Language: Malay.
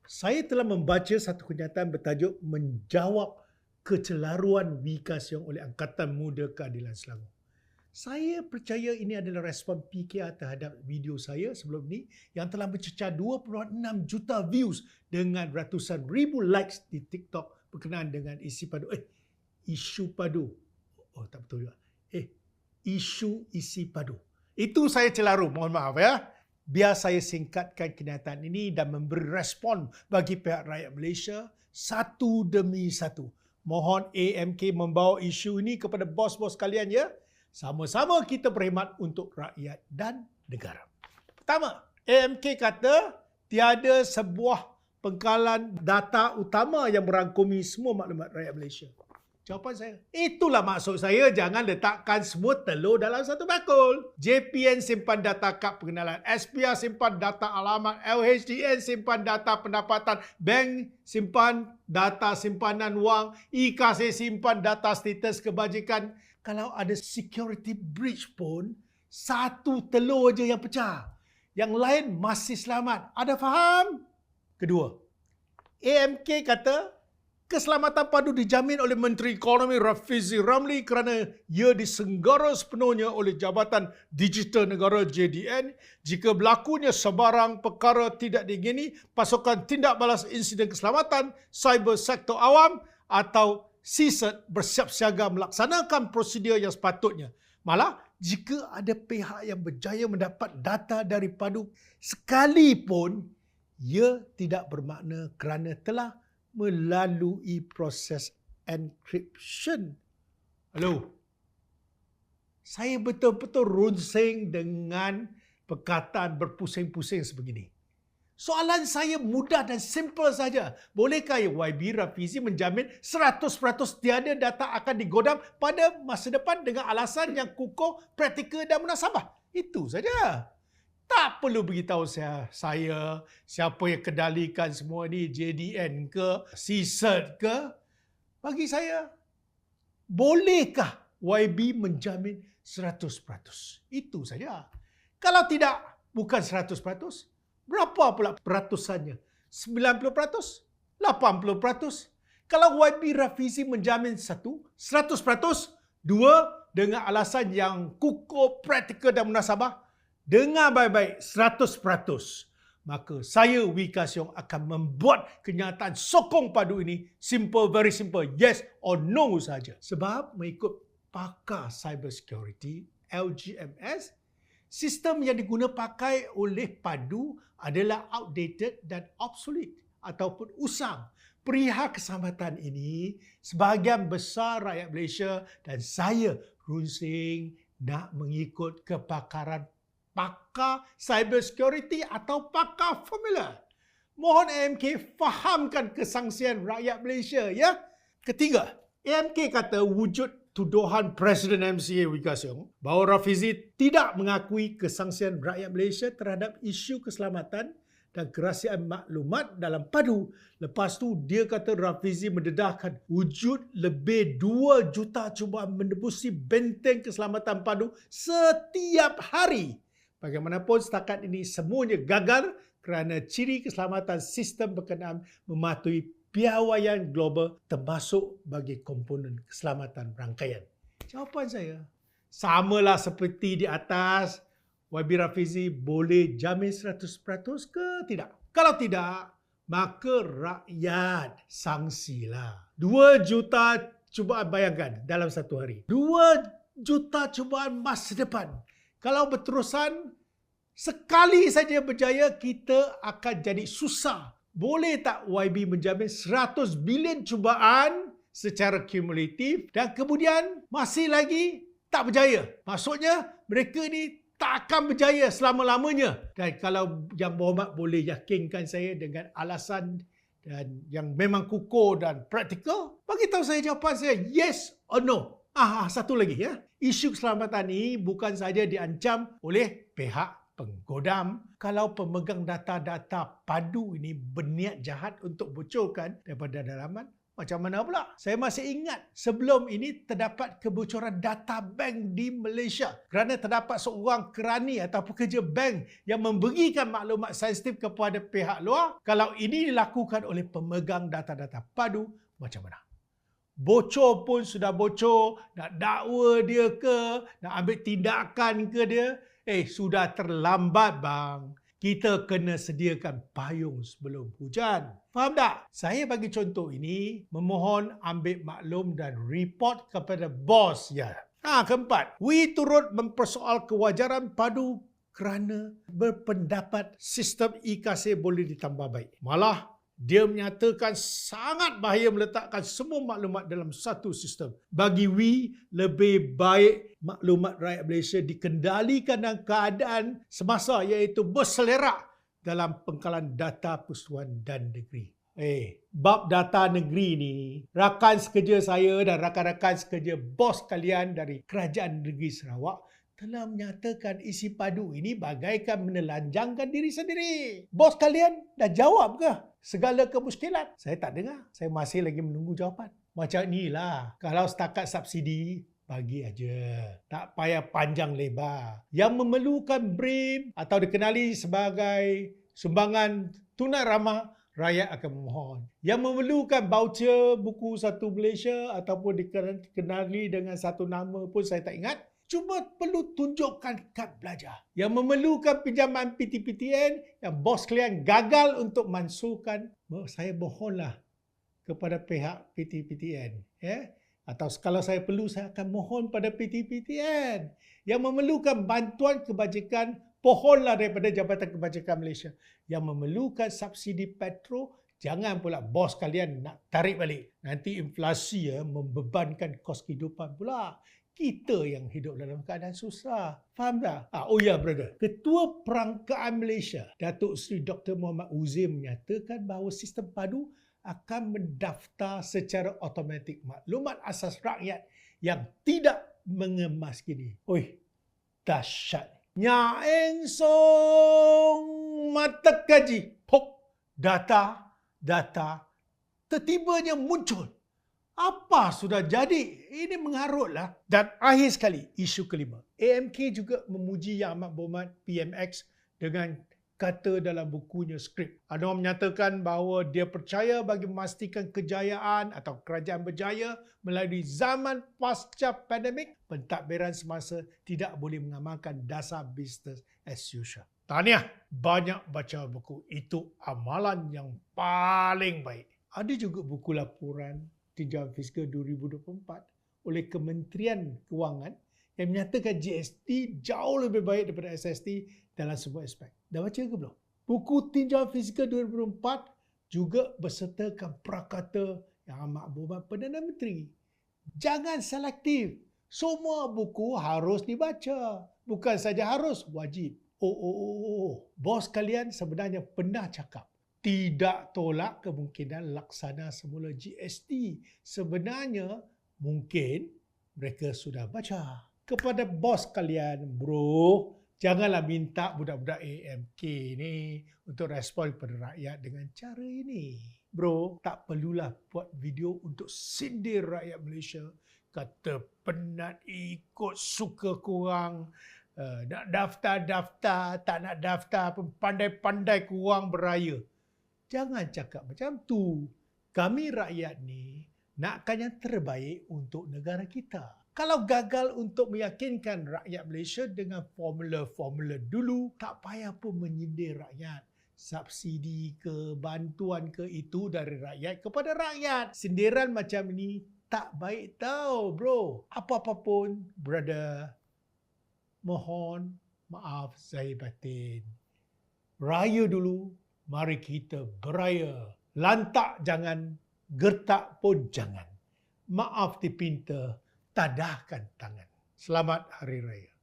Saya telah membaca satu kenyataan bertajuk menjawab kecelaruan Wika Siong oleh Angkatan Muda Keadilan Selangor. Saya percaya ini adalah respon PKR terhadap video saya sebelum ini yang telah mencecah 2.6 juta views dengan ratusan ribu likes di TikTok berkenaan dengan isi padu. Isu padu. Oh, tak betul juga. Isu isi padu. Itu saya celaru, mohon maaf ya. Biar saya singkatkan kenyataan ini dan memberi respon bagi pihak rakyat Malaysia satu demi satu. Mohon AMK membawa isu ini kepada bos-bos kalian ya. Sama-sama kita berkhidmat untuk rakyat dan negara. Pertama, AMK kata tiada sebuah pengkalan data utama yang merangkumi semua maklumat rakyat Malaysia. Jawapan saya, itulah maksud saya, jangan letakkan semua telur dalam satu bakul. JPN simpan data kad pengenalan, SPR simpan data alamat, LHDN simpan data pendapatan, bank simpan data simpanan wang, IKASI simpan data status kebajikan. Kalau ada security breach pun, satu telur je yang pecah. Yang lain masih selamat. Ada faham? Kedua, AMK kata, keselamatan padu dijamin oleh Menteri Ekonomi Rafizi Ramli kerana ia disenggara sepenuhnya oleh Jabatan Digital Negara JDN jika berlakunya sebarang perkara tidak diingini pasukan tindak balas insiden keselamatan cyber sektor awam atau CSIRT bersiap siaga melaksanakan prosedur yang sepatutnya. Malah, jika ada pihak yang berjaya mendapat data dari padu sekalipun, ia tidak bermakna kerana telah melalui proses encryption. Hello. Saya betul-betul runsing dengan perkataan berpusing-pusing sebegini. Soalan saya mudah dan simple saja. Bolehkah YB Rafizi menjamin 100% tiada data akan digodam pada masa depan dengan alasan yang kukuh, praktikal dan munasabah? Itu saja. Tak perlu beritahu saya siapa yang kendalikan semua ni, JDN ke, CSIRT ke. Bagi saya, bolehkah YB menjamin 100%? Itu saja. Kalau tidak, bukan 100%, berapa pula peratusannya? 90%? 80%? Kalau YB Rafizi menjamin 100%, dua, dengan alasan yang kukuh, praktikal dan munasabah, dengar baik-baik 100%. Maka saya, Wika Siong, akan membuat kenyataan sokong padu ini simple, very simple. Yes or no saja. Sebab mengikut pakar cyber security, LGMS, sistem yang diguna pakai oleh padu adalah outdated dan obsolete ataupun usang. Perihal keselamatan ini, sebahagian besar rakyat Malaysia dan saya runsing nak mengikut kepakaran pakar cyber security atau pakar formula. Mohon AMK fahamkan kesangsian rakyat Malaysia ya. Ketiga, AMK kata wujud tuduhan Presiden MCA Wika Siong bahawa Rafizi tidak mengakui kesangsian rakyat Malaysia terhadap isu keselamatan dan kerahsiaan maklumat dalam padu. Lepas tu dia kata Rafizi mendedahkan wujud lebih 2 juta cubaan menembusi benteng keselamatan padu setiap hari. Bagaimanapun setakat ini semuanya gagal kerana ciri keselamatan sistem berkenaan mematuhi piawaian global termasuk bagi komponen keselamatan rangkaian. Jawapan saya, samalah seperti di atas, YB Rafizi boleh jamin 100% ke tidak? Kalau tidak, maka rakyat sangsilah. 2 juta cubaan, bayangkan dalam satu hari. 2 juta cubaan masa depan. Kalau berterusan, sekali saja berjaya, kita akan jadi susah. Boleh tak YB menjamin 100 bilion cubaan secara kumulatif dan kemudian masih lagi tak berjaya? Maksudnya mereka ni tak akan berjaya selama-lamanya. Dan kalau Yang Berhormat boleh yakinkan saya dengan alasan dan yang memang kukuh dan praktikal, bagi tahu saya jawapan saya yes or no. Satu lagi ya. Isu keselamatan ini bukan saja diancam oleh pihak penggodam. Kalau pemegang data-data padu ini berniat jahat untuk bocorkan daripada dalaman, Macam mana pula? Saya masih ingat sebelum ini terdapat kebocoran data bank di Malaysia kerana terdapat seorang kerani atau pekerja bank yang memberikan maklumat sensitif kepada pihak luar. Kalau ini dilakukan oleh pemegang data-data padu, macam mana? Bocor pun sudah bocor, nak dakwa dia ke, nak ambil tindakan ke dia, sudah terlambat bang. Kita kena sediakan payung sebelum hujan. Faham tak? Saya bagi contoh ini, memohon ambil maklum dan report kepada bos. Ya. Keempat, we turut mempersoal kewajaran padu kerana berpendapat sistem e-kasir boleh ditambah baik. Malah, dia menyatakan sangat bahaya meletakkan semua maklumat dalam satu sistem. Bagi we, lebih baik maklumat rakyat Malaysia dikendalikan dalam keadaan semasa iaitu berselerak dalam pengkalan data persekutuan dan negeri. Bab data negeri ni, rakan sekerja saya dan rakan-rakan sekerja bos kalian dari Kerajaan Negeri Sarawak telah menyatakan isi padu ini bagaikan menelanjangkan diri sendiri. Bos kalian dah jawab ke segala kemuskilan? Saya tak dengar. Saya masih lagi menunggu jawapan. Macam inilah. Kalau setakat subsidi, bagi aja. Tak payah panjang lebar. Yang memerlukan BRIM atau dikenali sebagai sumbangan tunai ramah, rakyat akan memohon. Yang memerlukan voucher buku Satu Malaysia ataupun dikenali dengan satu nama pun saya tak ingat, cuma perlu tunjukkan kad belajar. Yang memerlukan pinjaman PTPTN yang bos kalian gagal untuk mansuhkan, saya mohonlah kepada pihak PTPTN. Atau kalau saya perlu, saya akan mohon pada PTPTN. Yang memerlukan bantuan kebajikan, pohonlah daripada Jabatan Kebajikan Malaysia. Yang memerlukan subsidi petrol, jangan pula bos kalian nak tarik balik. Nanti inflasi membebankan kos kehidupan pula. Kita yang hidup dalam keadaan susah. Faham tak? Oh ya, brother. Ketua Perangkaan Malaysia, Datuk Seri Dr. Muhammad Uzir menyatakan bahawa sistem padu akan mendaftar secara automatik maklumat asas rakyat yang tidak mengemas kini. Dahsyat. Nyaeng song mata kaji. Data tertibanya muncul. Apa sudah jadi? Ini mengharutlah. Dan akhir sekali, isu kelima. AMK juga memuji Yang Amat Berhormat PMX dengan kata dalam bukunya skrip. Anwar menyatakan bahawa dia percaya bagi memastikan kejayaan atau kerajaan berjaya melalui zaman pasca pandemik, pentadbiran semasa tidak boleh mengamalkan dasar business as usual. Tahniah, banyak baca buku. Itu amalan yang paling baik. Ada juga buku laporan Tinjauan Fiskal 2024 oleh Kementerian Kewangan yang menyatakan GST jauh lebih baik daripada SST dalam semua aspek. Dah baca ke belum? Buku Tinjauan Fiskal 2024 juga bersertakan prakata Yang Amat Berhormat Perdana Menteri. Jangan selektif. Semua buku harus dibaca. Bukan saja harus, wajib. Bos kalian sebenarnya pernah cakap tidak tolak kemungkinan laksana semula GST. Sebenarnya mungkin mereka sudah baca. Kepada bos kalian, bro, janganlah minta budak-budak AMK ni untuk respon kepada rakyat dengan cara ini. Bro, tak perlulah buat video untuk sindir rakyat Malaysia. Kata penat ikut suka korang. Nak daftar, tak nak daftar pun pandai-pandai korang beraya. Jangan cakap macam tu. Kami rakyat ni nakkan yang terbaik untuk negara kita. Kalau gagal untuk meyakinkan rakyat Malaysia dengan formula-formula dulu, tak payah pun menyindir rakyat. Subsidi ke, bantuan ke, itu dari rakyat kepada rakyat. Sindiran macam ni tak baik tau, bro. Apa-apa pun, brother, mohon maaf zahir batin. Raya dulu, mari kita beraya. Lantak jangan, gertak pun jangan. Maaf dipinta, tadahkan tangan. Selamat Hari Raya.